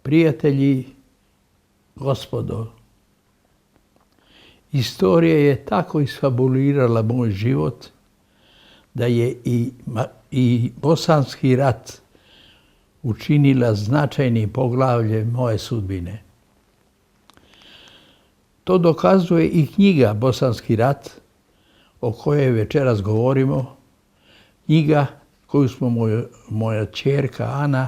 Prijatelji, gospodo, istorija je tako isfabulirala moj život da je i Bosanski rat učinila značajnim poglavljem moje sudbine. To dokazuje i knjiga Bosanski rat, o kojoj večeras govorimo, knjiga koju smo moja ćerka Ana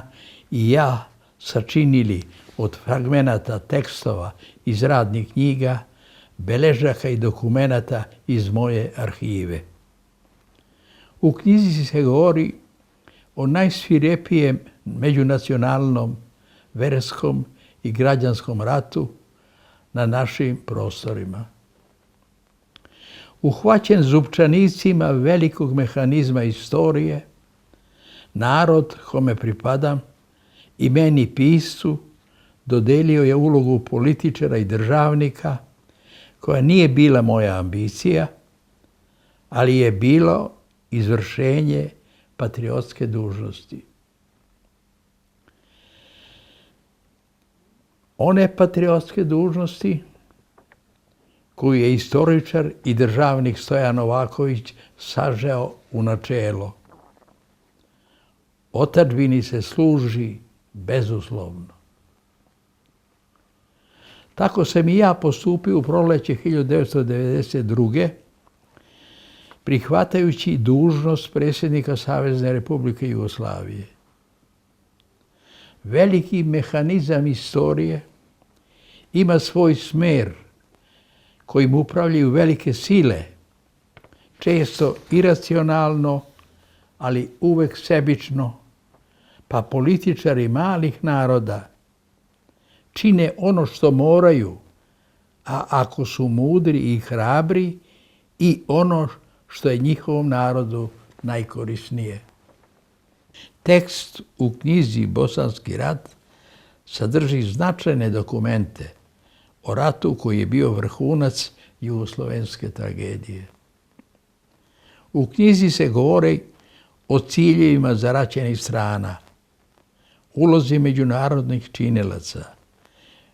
i ja sačinili od fragmenata tekstova iz radnih knjiga, beležaka i dokumenata iz moje arhive. U knjizi se govori o najsvirepijem međunacionalnom, verskom i građanskom ratu na našim prostorima. Uhvaćen zupčanicima velikog mehanizma istorije, narod kome pripadam i meni piscu dodelio je ulogu političara i državnika koja nije bila moja ambicija, ali je bilo izvršenje patriotske dužnosti. One patriotske dužnosti koju je istoričar i državnik Stojan Novaković sažeo u načelo. Otadžbini se služi bezuslovno. Tako sam i ja postupio u proleće 1992. prihvatajući dužnost predsjednika Savezne Republike Jugoslavije. Veliki mehanizam istorije ima svoj smer kojim upravljaju velike sile, često iracionalno, ali uvek sebično, pa političari malih naroda čine ono što moraju, a ako su mudri i hrabri, i ono što je njihovom narodu najkorisnije. Tekst u knjizi Bosanski rat sadrži značajne dokumente o ratu koji je bio vrhunac jugoslovenske tragedije. U knjizi se govori o ciljevima zaraćenih strana, ulozi međunarodnih činilaca,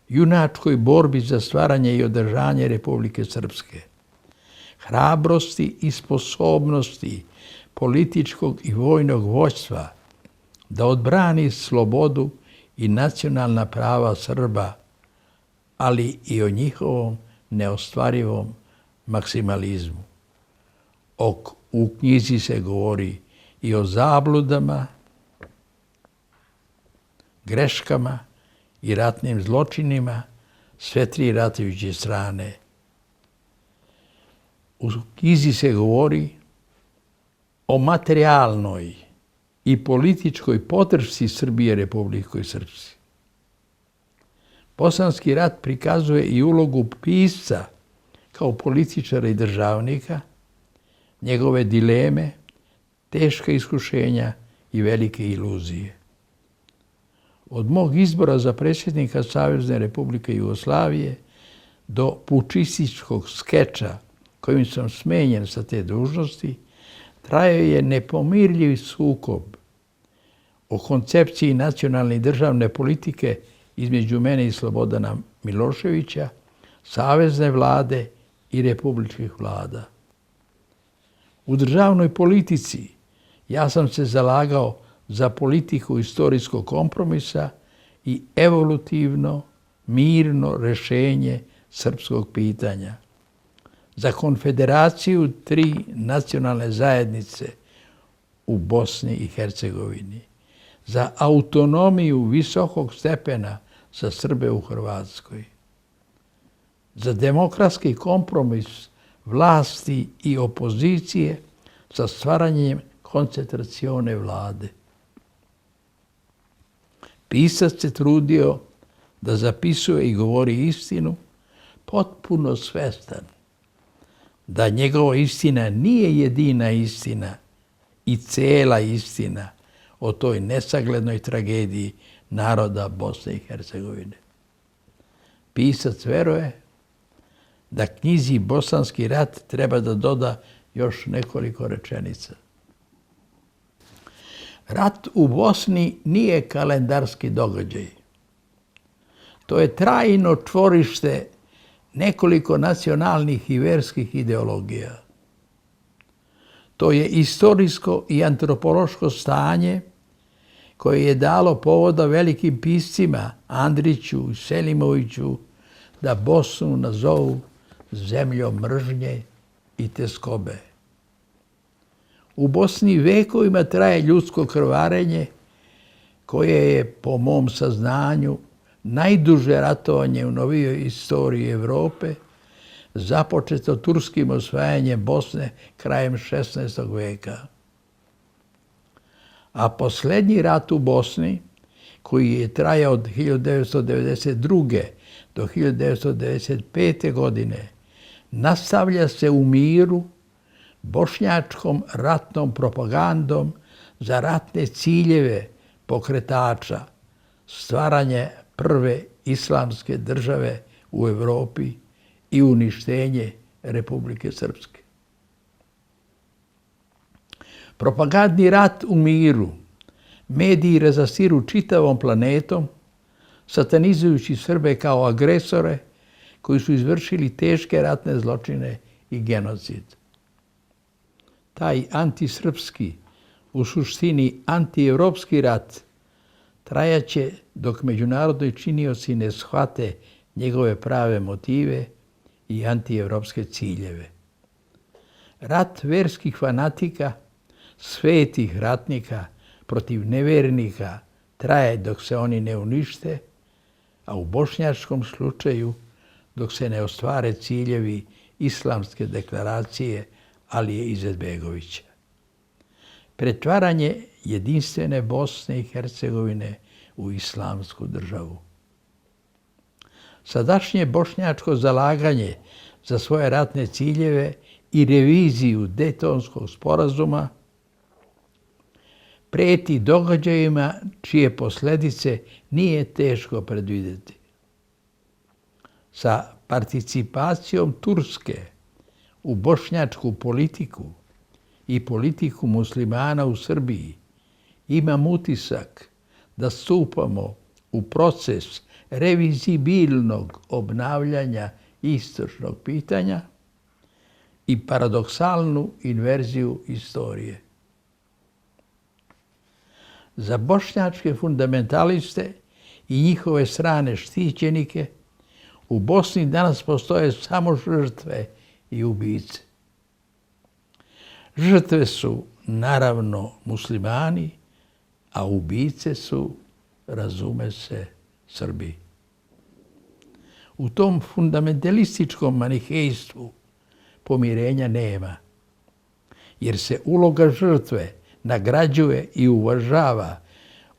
junačkoj borbi za stvaranje i održanje Republike Srpske, hrabrosti i sposobnosti političkog i vojnog vođstva da odbrani slobodu i nacionalna prava Srba, ali i o njihovom neostvarivom maksimalizmu. U knjizi se govori i o zabludama, greškama i ratnim zločinima sve tri ratujuće strane. U knjizi se govori o materijalnoj i političkoj podršci Srbije Republikoj Srpskoj. Bosanski rat prikazuje i ulogu pisca kao političara i državnika, njegove dileme, teška iskušenja i velike iluzije. Od mog izbora za predsjednika Savezne Republike Jugoslavije do pučističkog skeča kojim sam smenjen sa te dužnosti, trajao je nepomirljiv sukob o koncepciji nacionalne i državne politike između mene i Slobodana Miloševića, savezne vlade i republičkih vlada. U državnoj politici ja sam se zalagao za politiku istorijskog kompromisa i evolutivno, mirno rešenje srpskog pitanja, za konfederaciju tri nacionalne zajednice u Bosni i Hercegovini, za autonomiju visokog stepena za Srbe u Hrvatskoj, za demokratski kompromis vlasti i opozicije sa stvaranjem koncentracione vlade. Pisac se trudio da zapisuje i govori istinu, potpuno svestan da njegova istina nije jedina istina i cela istina o toj nesaglednoj tragediji naroda Bosne i Hercegovine. Pisac veruje da knjizi Bosanski rat treba da doda još nekoliko rečenica. Rat u Bosni nije kalendarski događaj. To je trajno čvorište nekoliko nacionalnih i verskih ideologija. To je istorijsko i antropološko stanje koje je dalo povoda velikim piscima Andriću i Selimoviću da Bosnu nazovu zemljom mržnje i teskobe. U Bosni vekovima traje ljudsko krvarenje koje je, po mom saznanju, najduže ratovanje u novijoj istoriji Europe, započeto turskim osvajanjem Bosne krajem 16. veka. A posljednji rat u Bosni, koji je trajao od 1992. do 1995. godine, nastavlja se u miru bošnjačkom ratnom propagandom za ratne ciljeve pokretača, stvaranje prve islamske države u Europi i uništenje Republike Srpske. Propagandni rat u miru mediji razasiru čitavom planetom, satanizujući Srbe kao agresore koji su izvršili teške ratne zločine i genocid. Taj antisrpski, u suštini antievropski rat, trajaće dok međunarodni činioci ne shvate njegove prave motive i antievropske ciljeve. Rat verskih fanatika, svetih ratnika protiv nevernika traje dok se oni ne unište, a u bošnjačkom slučaju dok se ne ostvare ciljevi islamske deklaracije Alije Izetbegovića. Pretvaranje jedinstvene Bosne i Hercegovine u islamsku državu. Sadašnje bošnjačko zalaganje za svoje ratne ciljeve i reviziju Dejtonskog sporazuma preti događajima čije posljedice nije teško predvidjeti. Sa participacijom Turske u bošnjačku politiku i politiku muslimana u Srbiji imam utisak da stupamo u proces revizibilnog obnavljanja istočnog pitanja i paradoksalnu inverziju istorije. Za bošnjačke fundamentaliste i njihove strane štićenike u Bosni danas postoje samo žrtve i ubice. Žrtve su naravno muslimani, a ubice su, razume se, Srbi. U tom fundamentalističkom manihejstvu pomirenja nema, jer se uloga žrtve nagrađuje i uvažava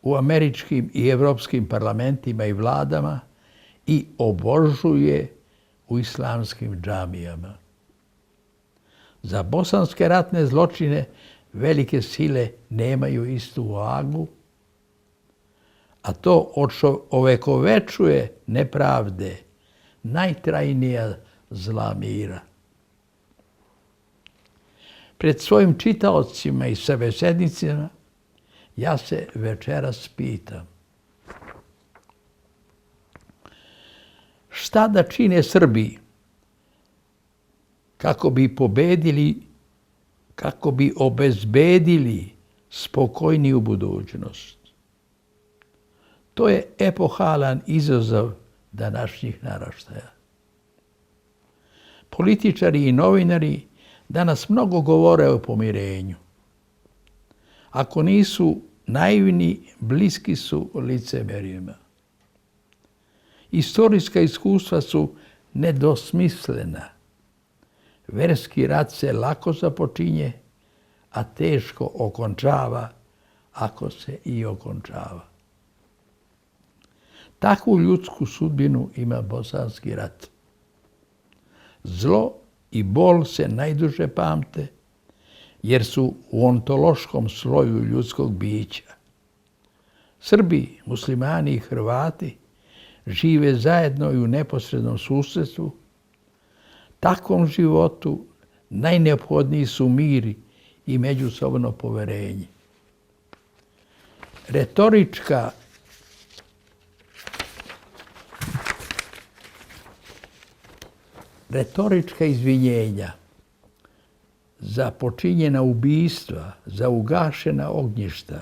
u američkim i evropskim parlamentima i vladama i obožuje u islamskim džamijama. Za bosanske ratne zločine velike sile nemaju istu vagu, a to ovekovečuje nepravde, najtrajnija zla mira. Pred svojim čitaocima i sabesednicima ja se večeras pitam: šta da čine Srbi kako bi pobedili, kako bi obezbedili spokojniju budućnost? To je epohalan izazov današnjih naraštaja. Političari i novinari danas mnogo govore o pomirenju. Ako nisu naivni, bliski su licemerjima. Istorijska iskustva su nedosmislena. Verski rat se lako započinje, a teško okončava, ako se i okončava. Takvu ljudsku sudbinu ima bosanski rat. Zlo i bol se najduže pamte, jer su u ontološkom sloju ljudskog bića. Srbi, muslimani i Hrvati žive zajedno i u neposrednom susjedstvu. Takvom životu najneophodniji su mir i međusobno poverenje. retorička izvinjenja za počinjena ubistva, za ugašena ognjišta,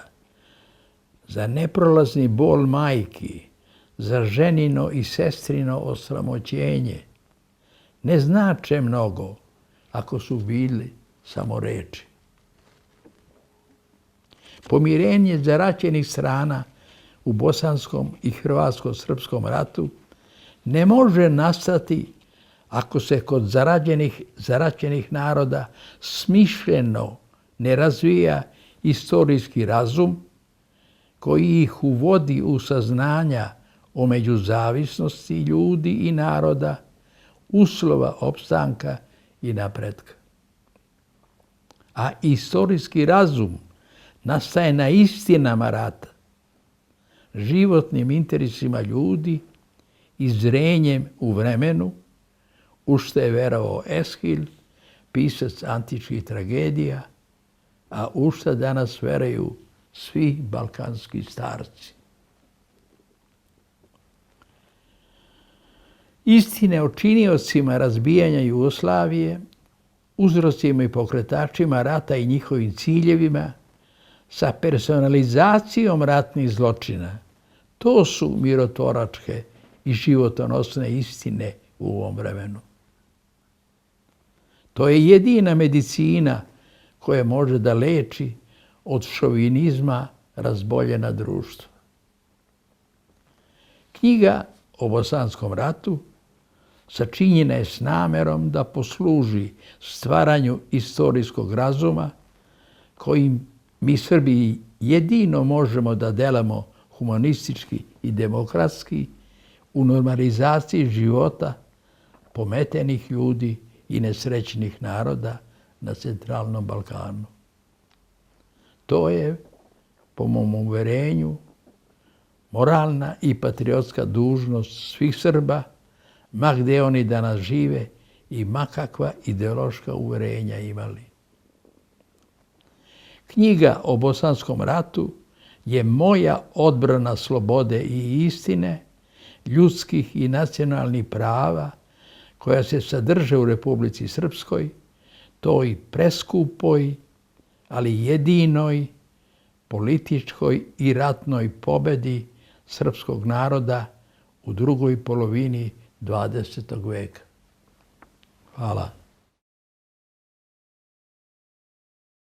za neprolazni bol majki, za ženino i sestrino osramoćenje, ne znače mnogo ako su bili samo reči. Pomirenje zaraćenih strana u bosanskom i hrvatsko-srpskom ratu ne može nastati ako se kod zaraćenih naroda smišljeno ne razvija istorijski razum koji ih uvodi u saznanja o međuzavisnosti ljudi i naroda, uslova opstanka i napretka. A istorijski razum nastaje na istinama rata, životnim interesima ljudi i zrenjem u vremenu, u što je verovao Eshil, pisac antičkih tragedija, a u što danas veruju svi balkanski starci. Istine o činiocima razbijanja Jugoslavije, uzrocima i pokretačima rata i njihovim ciljevima, sa personalizacijom ratnih zločina, to su mirotvoračke i životonosne istine u ovom vremenu. To je jedina medicina koja može da leči od šovinizma razboljena društva. Knjiga o Bosanskom ratu sačinjena je s namerom da posluži stvaranju istorijskog razuma kojim mi Srbi jedino možemo da delamo humanistički i demokratski u normalizaciji života pometenih ljudi i nesrećnih naroda na centralnom Balkanu. To je, po mom uverenju, moralna i patriotska dužnost svih Srba, ma gde oni danas žive i ma kakva ideološka uverenja imali. Knjiga o Bosanskom ratu je moja odbrana slobode i istine, ljudskih i nacionalnih prava koja se sadrže u Republici Srpskoj, toj preskupoj, ali jedinoj političkoj i ratnoj pobedi srpskog naroda u drugoj polovini 20. veka. Hvala.